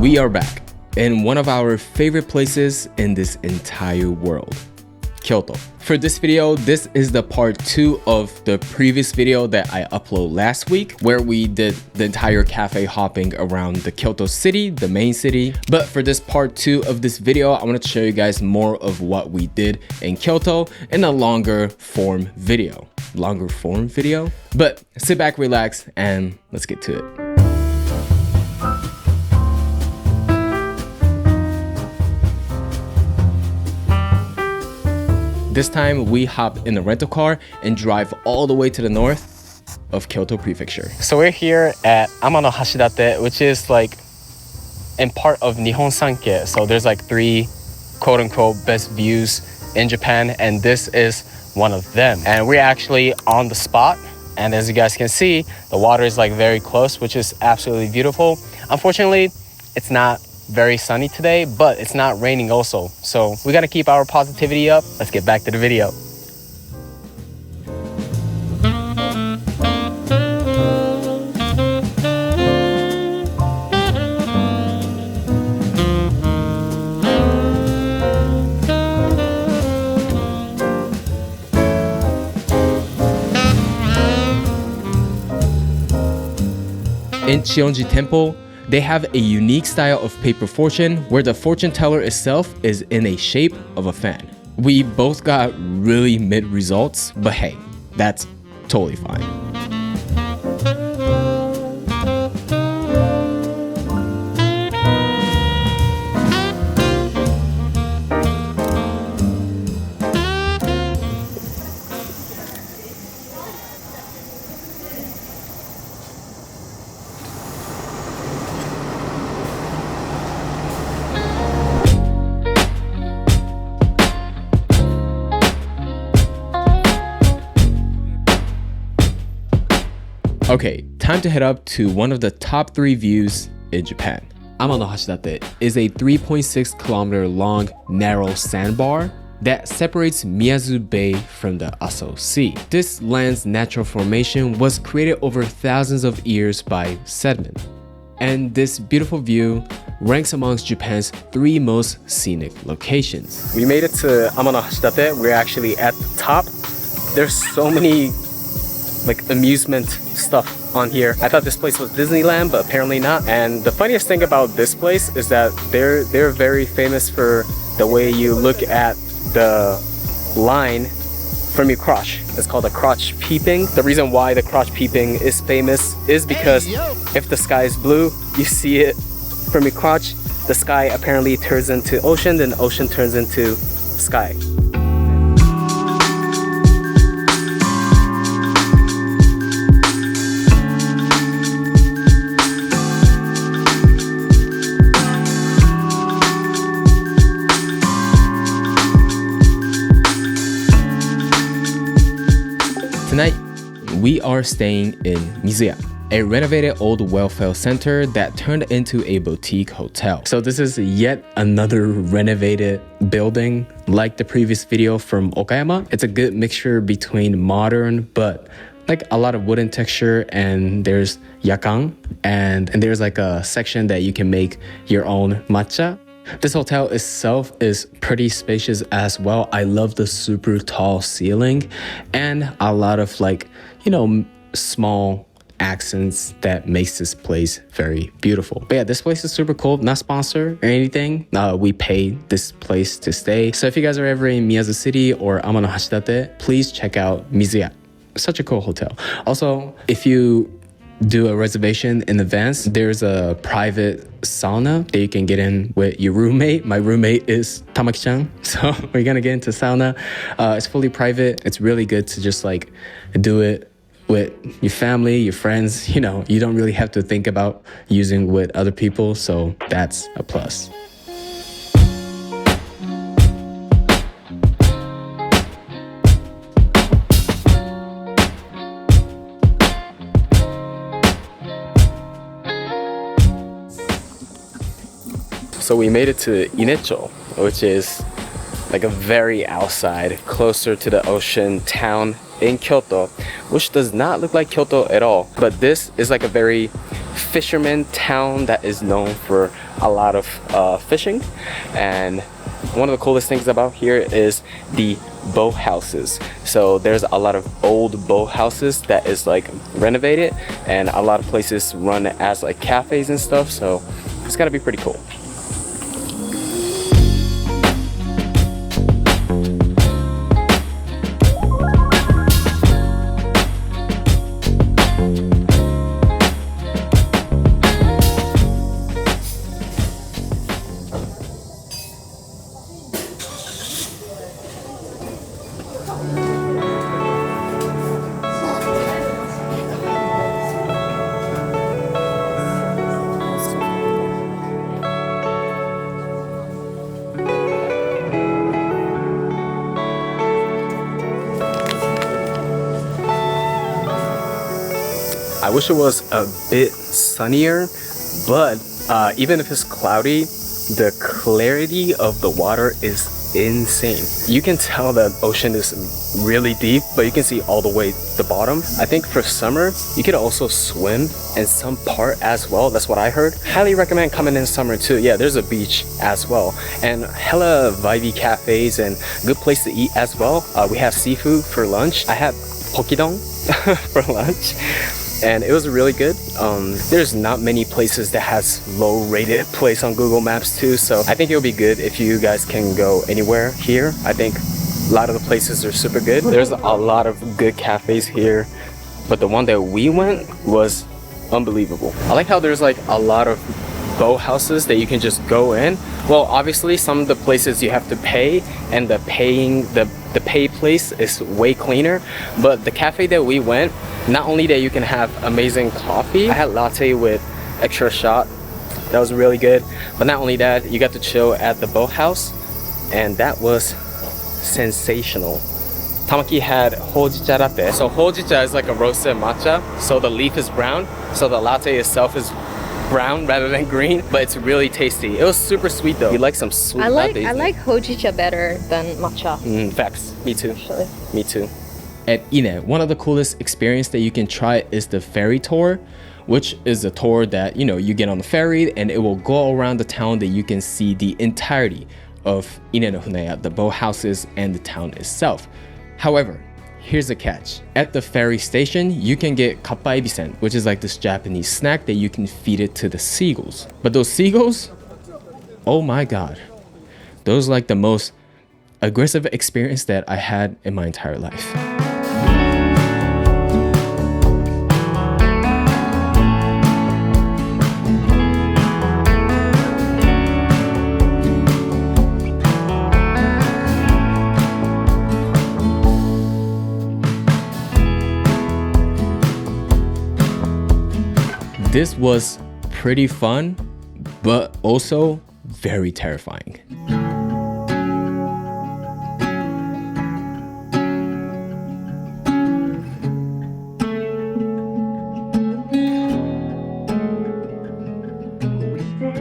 We are back in one of our favorite places in this entire world, Kyoto. For this video, this is the part 2 of the previous video that I uploaded last week, where we did the entire cafe hopping around the Kyoto city, the main city. But for this part 2 of this video, I wanted to show you guys more of what we did in Kyoto in a longer form video. But sit back, relax, and let's get to it. This time we hop in a rental car and drive all the way to the north of Kyoto Prefecture. So we're here at Amano Hashidate, which is like in part of Nihon Sanke. So there's like 3 quote-unquote best views in Japan, and this is one of them. And we're actually on the spot, and as you guys can see, the water is like very close, which is absolutely beautiful. Unfortunately, it's not very sunny today, but it's not raining also, so we got to keep our positivity up. Let's get back to the video. In Chionji Temple, they have a unique style of paper fortune where the fortune teller itself is in a shape of a fan. We both got really mid results, but hey, that's totally fine. Okay, time to head up to one of the top 3 views in Japan. Amano Hashidate is a 3.6 kilometer long, narrow sandbar that separates Miyazu Bay from the Aso Sea. This land's natural formation was created over thousands of years by sediment. And this beautiful view ranks amongst Japan's 3 most scenic locations. We made it to Amano Hashidate. We're actually at the top. There's so many like amusement stuff on here. I thought this place was Disneyland, but apparently not. And the funniest thing about this place is that they're very famous for the way you look at the line from your crotch. It's called a crotch peeping. The reason why the crotch peeping is famous is because if the sky is blue, you see it from your crotch, the sky apparently turns into ocean, then the ocean turns into sky. Tonight, we are staying in Miyazu, a renovated old welfare center that turned into a boutique hotel. So this is yet another renovated building like the previous video from Okayama. It's a good mixture between modern but like a lot of wooden texture, and there's yakan, and there's like a section that you can make your own matcha. This hotel itself is pretty spacious as well. I love the super tall ceiling and a lot of like, you know, small accents that makes this place very beautiful. But yeah, this place is super cool. Not sponsored or anything. We paid this place to stay. So if you guys are ever in Miyazu City or Amano Hashidate, please check out Miyazu. Such a cool hotel. Also, if you do a reservation in advance, there's a private sauna that you can get in with your roommate. My roommate is Tamaki-chan, so we're gonna get into sauna. It's fully private. It's really good to just like do it with your family, your friends. You know, you don't really have to think about using with other people, so that's a plus. So we made it to Inecho, which is like a very outside, closer to the ocean town in Kyoto, which does not look like Kyoto at all. But this is like a very fisherman town that is known for a lot of fishing. And one of the coolest things about here is the boat houses. So there's a lot of old boat houses that is like renovated, and a lot of places run as like cafes and stuff, so it's gotta be pretty cool. I wish it was a bit sunnier, but even if it's cloudy, the clarity of the water is insane. You can tell that ocean is really deep, but you can see all the way to the bottom. I think for summer, you could also swim in some part as well. That's what I heard. Highly recommend coming in summer too. Yeah, there's a beach as well, and hella vibey cafes and good place to eat as well. We have seafood for lunch. I had pokidong for lunch, and it was really good. There's not many places that has low rated place on Google Maps too, so I think it'll be good if you guys can go anywhere here. I think a lot of the places are super good. There's a lot of good cafes here, but the one that we went was unbelievable. I like how there's like a lot of boat houses that you can just go in. Well, obviously some of the places you have to pay, and the pay place is way cleaner, but the cafe that we went, not only that you can have amazing coffee, I had latte with extra shot, that was really good, but not only that, you got to chill at the boathouse, and that was sensational. Tamaki had hojicha latte. So hojicha is like a roasted matcha, so the leaf is brown, so the latte itself is brown rather than green, but it's really tasty. It was super sweet though. You like some sweet lattes? I like hojicha better than matcha. Facts. Me too. Actually. Me too. At Ine, one of the coolest experience that you can try is the ferry tour, which is a tour that, you know, you get on the ferry and it will go around the town that you can see the entirety of Ine no Huneya, the boathouses and the town itself. However, here's the catch. At the ferry station, you can get kappa ebisen, which is like this Japanese snack that you can feed it to the seagulls. But those seagulls, oh my god, those are like the most aggressive experience that I had in my entire life. This was pretty fun, but also very terrifying.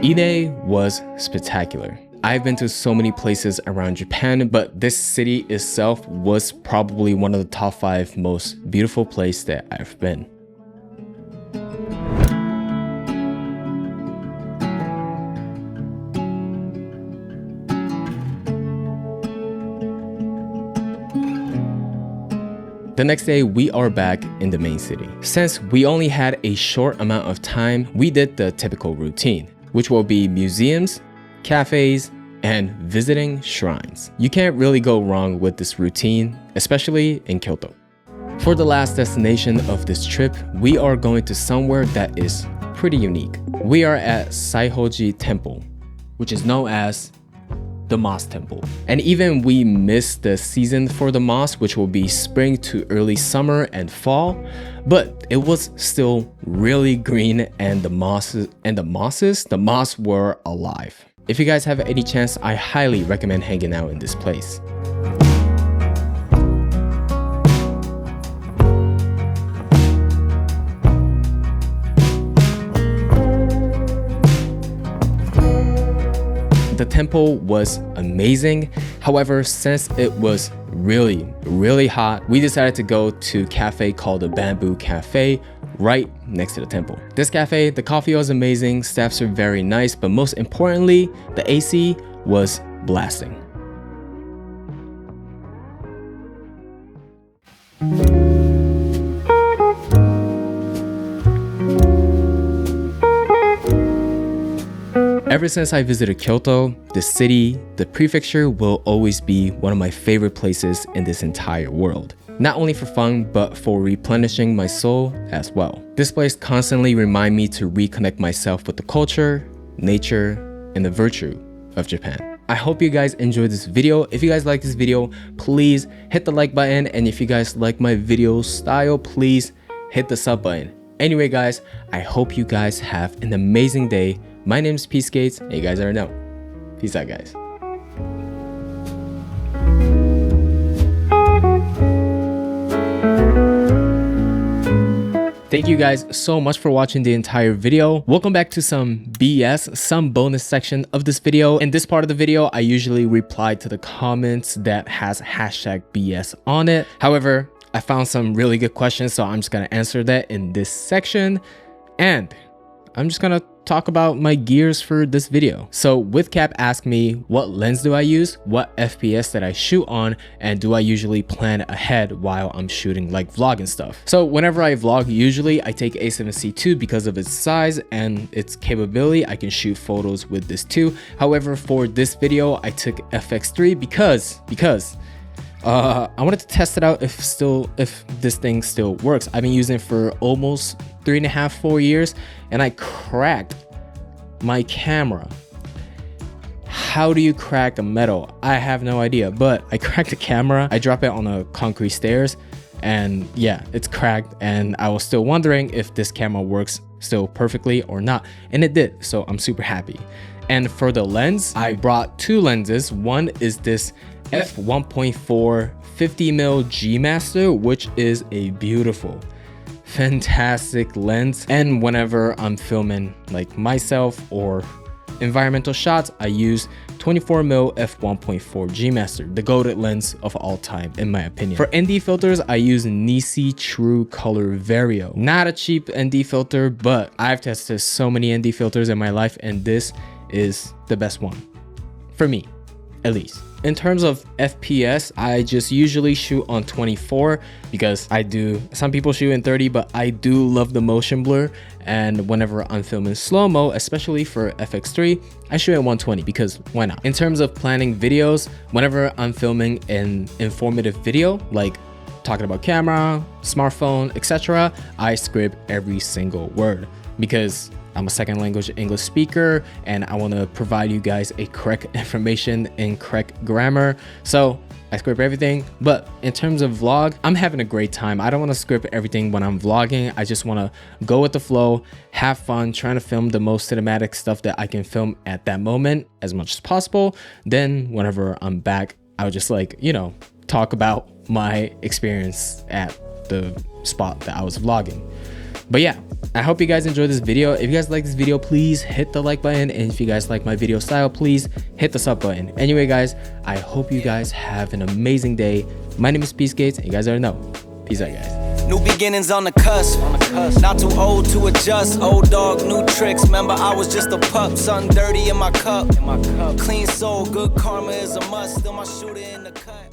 Ine was spectacular. I've been to so many places around Japan, but this city itself was probably one of the top 5 most beautiful places that I've been. The next day, we are back in the main city. Since we only had a short amount of time, we did the typical routine, which will be museums, cafes, and visiting shrines. You can't really go wrong with this routine, especially in Kyoto. For the last destination of this trip, we are going to somewhere that is pretty unique. We are at Saihoji Temple, which is known as the Moss Temple. And even we missed the season for the moss, which will be spring to early summer and fall, but it was still really green, and the moss were alive. If you guys have any chance, I highly recommend hanging out in this place. The temple was amazing. However, since it was really hot, we decided to go to a cafe called the Bamboo Cafe, right next to the temple. This cafe, the coffee was amazing, staffs are very nice, but most importantly, the AC was blasting. Ever since I visited Kyoto, the city, the prefecture will always be one of my favorite places in this entire world. Not only for fun, but for replenishing my soul as well. This place constantly reminds me to reconnect myself with the culture, nature, and the virtue of Japan. I hope you guys enjoyed this video. If you guys like this video, please hit the like button. And if you guys like my video style, please hit the sub button. Anyway, guys, I hope you guys have an amazing day. My name is Peace Gates, and you guys already know. Peace out, guys. Thank you guys so much for watching the entire video. Welcome back to some BS, some bonus section of this video. In this part of the video, I usually reply to the comments that has hashtag BS on it. However, I found some really good questions, so I'm just gonna answer that in this section. And I'm just gonna talk about my gears for this video. So WithCap asked me, what lens do I use, what FPS that I shoot on, and do I usually plan ahead while I'm shooting like vlog and stuff. So whenever I vlog, usually I take A7C II because of its size and its capability. I can shoot photos with this too. However, for this video, I took FX3 because I wanted to test it out if this thing still works. I've been using it for almost 3.5-4 years, and I cracked my camera. How do you crack a metal? I have no idea, but I cracked the camera. I dropped it on the concrete stairs, and yeah, it's cracked. And I was still wondering if this camera works still perfectly or not, and it did. So I'm super happy. And for the lens, I brought two lenses. One is this f1.4 50mm G Master, which is a beautiful, fantastic lens. And whenever I'm filming like myself or environmental shots, I use 24mm f1.4 G Master, the golden lens of all time in my opinion. For ND filters, I use Nisi True Color Vario. Not a cheap ND filter, but I've tested so many ND filters in my life, and this is the best one for me, at least. In terms of FPS, I just usually shoot on 24 because some people shoot in 30, but I do love the motion blur. And whenever I'm filming slow-mo, especially for FX3, I shoot at 120 because why not? In terms of planning videos, whenever I'm filming an informative video, like talking about camera, smartphone, etc., I script every single word because I'm a second language English speaker and I want to provide you guys a correct information and correct grammar. So I script everything. But in terms of vlog, I'm having a great time. I don't want to script everything when I'm vlogging. I just want to go with the flow, have fun, trying to film the most cinematic stuff that I can film at that moment as much as possible. Then whenever I'm back, I'll just talk about my experience at the spot that I was vlogging. But yeah, I hope you guys enjoyed this video. If you guys like this video, please hit the like button. And if you guys like my video style, please hit the sub button. Anyway, guys, I hope you guys have an amazing day. My name is Peace Gates, and you guys already know. Peace out, guys. New beginnings on the cusp. Not too old to adjust. Old dog, new tricks. Remember, I was just a pup. Something dirty in my cup. Clean soul, good karma is a must. Still my shooter in the cut.